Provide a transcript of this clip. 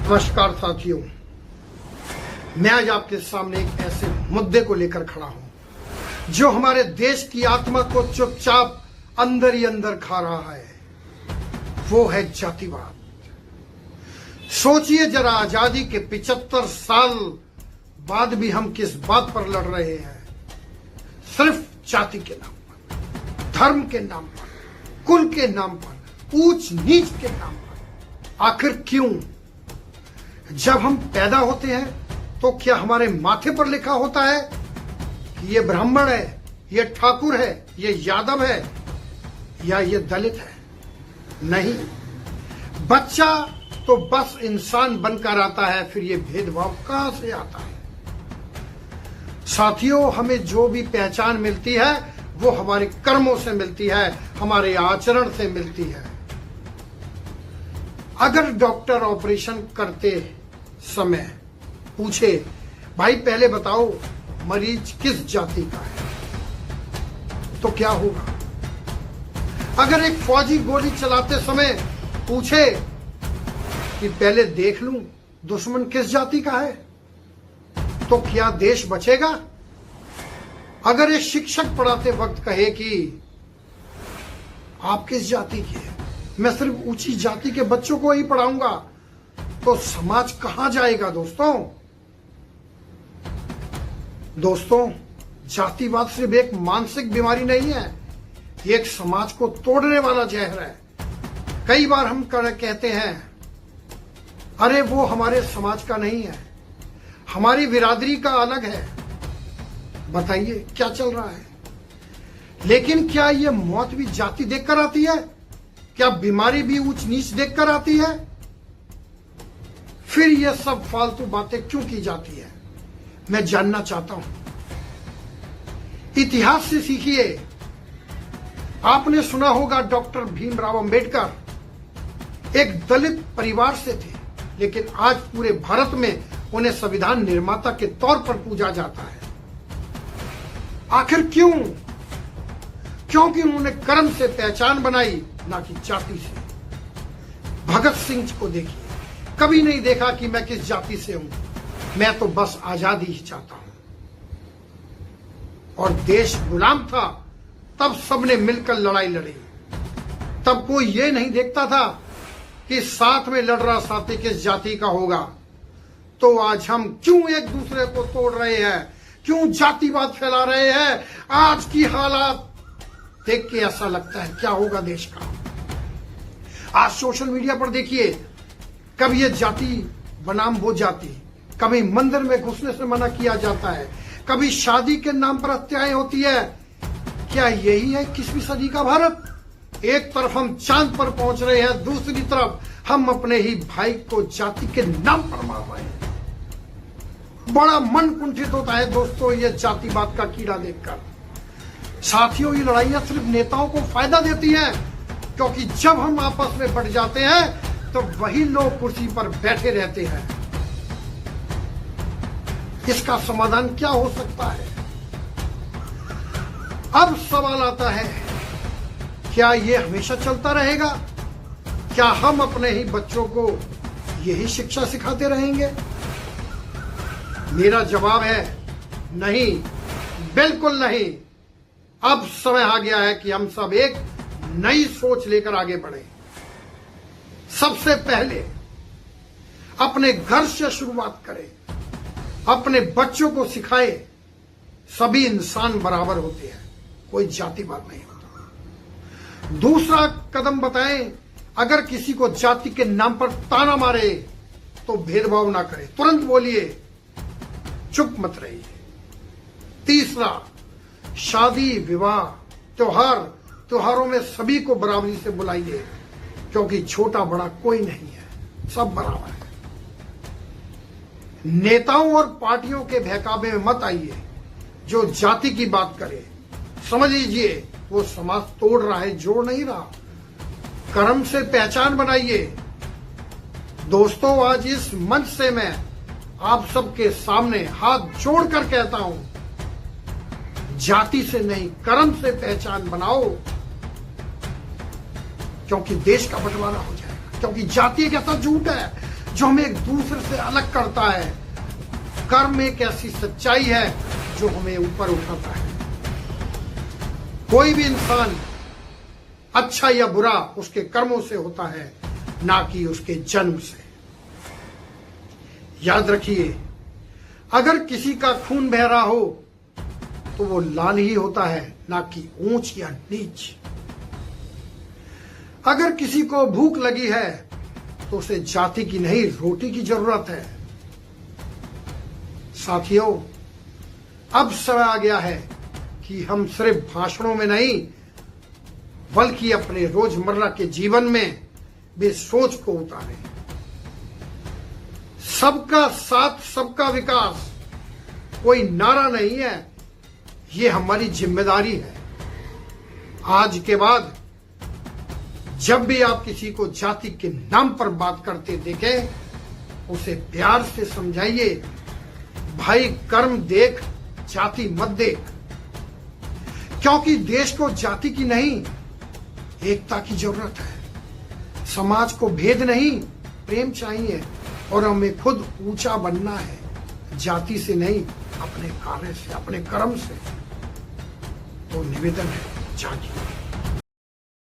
नमस्कार साथियों, मैं आज आपके सामने एक ऐसे मुद्दे को लेकर खड़ा हूं जो हमारे देश की आत्मा को चुपचाप अंदर ही अंदर खा रहा है। वो है जातिवाद। सोचिए जरा, आजादी के 75 साल बाद भी हम किस बात पर लड़ रहे हैं? सिर्फ जाति के नाम पर, धर्म के नाम पर, कुल के नाम पर, ऊंच नीच के नाम पर। आखिर क्यों? जब हम पैदा होते हैं तो क्या हमारे माथे पर लिखा होता है कि ये ब्राह्मण है, ये ठाकुर है, ये यादव है या ये दलित है? नहीं, बच्चा तो बस इंसान बनकर आता है, फिर ये भेदभाव कहां से आता है? साथियों, हमें जो भी पहचान मिलती है वो हमारे कर्मों से मिलती है, हमारे आचरण से मिलती है। अगर डॉक्टर ऑपरेशन करते समय पूछे, भाई पहले बताओ मरीज किस जाति का है, तो क्या होगा? अगर एक फौजी गोली चलाते समय पूछे कि पहले देख लूं दुश्मन किस जाति का है, तो क्या देश बचेगा? अगर एक शिक्षक पढ़ाते वक्त कहे कि आप किस जाति के हैं, मैं सिर्फ ऊंची जाति के बच्चों को ही पढ़ाऊंगा, तो समाज कहां जाएगा? दोस्तों, जातिवाद सिर्फ एक मानसिक बीमारी नहीं है, ये एक समाज को तोड़ने वाला जहर है। कई बार हम कहते हैं, अरे वो हमारे समाज का नहीं है, हमारी बिरादरी का अलग है। बताइए क्या चल रहा है? लेकिन क्या ये मौत भी जाति देखकर आती है? क्या बीमारी भी ऊंच नीच देखकर आती है? फिर ये सब फालतू बातें क्यों की जाती है? मैं जानना चाहता हूं। इतिहास से सीखिए। आपने सुना होगा डॉक्टर भीमराव अंबेडकर एक दलित परिवार से थे, लेकिन आज पूरे भारत में उन्हें संविधान निर्माता के तौर पर पूजा जाता है। आखिर क्यों? क्योंकि उन्होंने कर्म से पहचान बनाई, ना कि जाति से। भगत सिंह को देखिए, कभी नहीं देखा कि मैं किस जाति से हूं, मैं तो बस आजादी ही चाहता हूं। और देश गुलाम था, तब सबने मिलकर लड़ाई लड़ी। तब कोई ये नहीं देखता था कि साथ में लड़ रहा साथी किस जाति का होगा। तो आज हम क्यों एक दूसरे को तोड़ रहे हैं? क्यों जातिवाद फैला रहे हैं? आज की हालात देख के ऐसा लगता है क्या होगा देश का। आज सोशल मीडिया पर देखिए, कभी ये जाति बनाम वो जाति, कभी मंदिर में घुसने से मना किया जाता है, कभी शादी के नाम पर हत्याएं होती है। क्या यही है 21वीं सदी का भारत? एक तरफ हम चांद पर पहुंच रहे हैं, दूसरी तरफ हम अपने ही भाई को जाति के नाम पर मार रहे हैं। बड़ा मन कुंठित होता है दोस्तों ये जातिवाद का कीड़ा देखकर। साथियों, ये लड़ाइयां सिर्फ नेताओं को फायदा देती हैं, क्योंकि जब हम आपस में बढ़ जाते हैं तो वही लोग कुर्सी पर बैठे रहते हैं। इसका समाधान क्या हो सकता है? अब सवाल आता है, क्या ये हमेशा चलता रहेगा? क्या हम अपने ही बच्चों को यही शिक्षा सिखाते रहेंगे? मेरा जवाब है नहीं, बिल्कुल नहीं। अब समय आ गया है कि हम सब एक नई सोच लेकर आगे बढ़े। सबसे पहले अपने घर से शुरुआत करें, अपने बच्चों को सिखाएं सभी इंसान बराबर होते हैं, कोई जातिवाद नहीं होता। दूसरा कदम बताएं, अगर किसी को जाति के नाम पर ताना मारे तो भेदभाव ना करें, तुरंत बोलिए, चुप मत रहिए। तीसरा, शादी विवाह त्योहारों में सभी को बराबरी से बुलाइए, क्योंकि छोटा बड़ा कोई नहीं है, सब बराबर है। नेताओं और पार्टियों के बहकावे में मत आइए। जो जाति की बात करे, समझ लीजिए वो समाज तोड़ रहा है, जोड़ नहीं रहा। कर्म से पहचान बनाइए। दोस्तों, आज इस मंच से मैं आप सबके सामने हाथ जोड़कर कहता हूं, जाति से नहीं कर्म से पहचान बनाओ, क्योंकि देश का बंटवारा हो जाएगा। क्योंकि जाति एक ऐसा झूठ है जो हमें एक दूसरे से अलग करता है। कर्म एक ऐसी सच्चाई है जो हमें ऊपर उठाता है। कोई भी इंसान अच्छा या बुरा उसके कर्मों से होता है, ना कि उसके जन्म से। याद रखिए, अगर किसी का खून बह रहा हो तो वो लाल ही होता है, ना कि ऊंच या नीच। अगर किसी को भूख लगी है तो उसे जाति की नहीं रोटी की जरूरत है। साथियों, अब समय आ गया है कि हम सिर्फ भाषणों में नहीं बल्कि अपने रोजमर्रा के जीवन में भी सोच को उतारें। सबका साथ सबका विकास कोई नारा नहीं है, ये हमारी जिम्मेदारी है। आज के बाद जब भी आप किसी को जाति के नाम पर बात करते देखें, उसे प्यार से समझाइए, भाई कर्म देख, जाति मत देख। क्योंकि देश को जाति की नहीं एकता की जरूरत है। समाज को भेद नहीं प्रेम चाहिए, और हमें खुद ऊंचा बनना है, जाति से नहीं, अपने कार्य से, अपने कर्म से। तो निवेदन है, जागिए।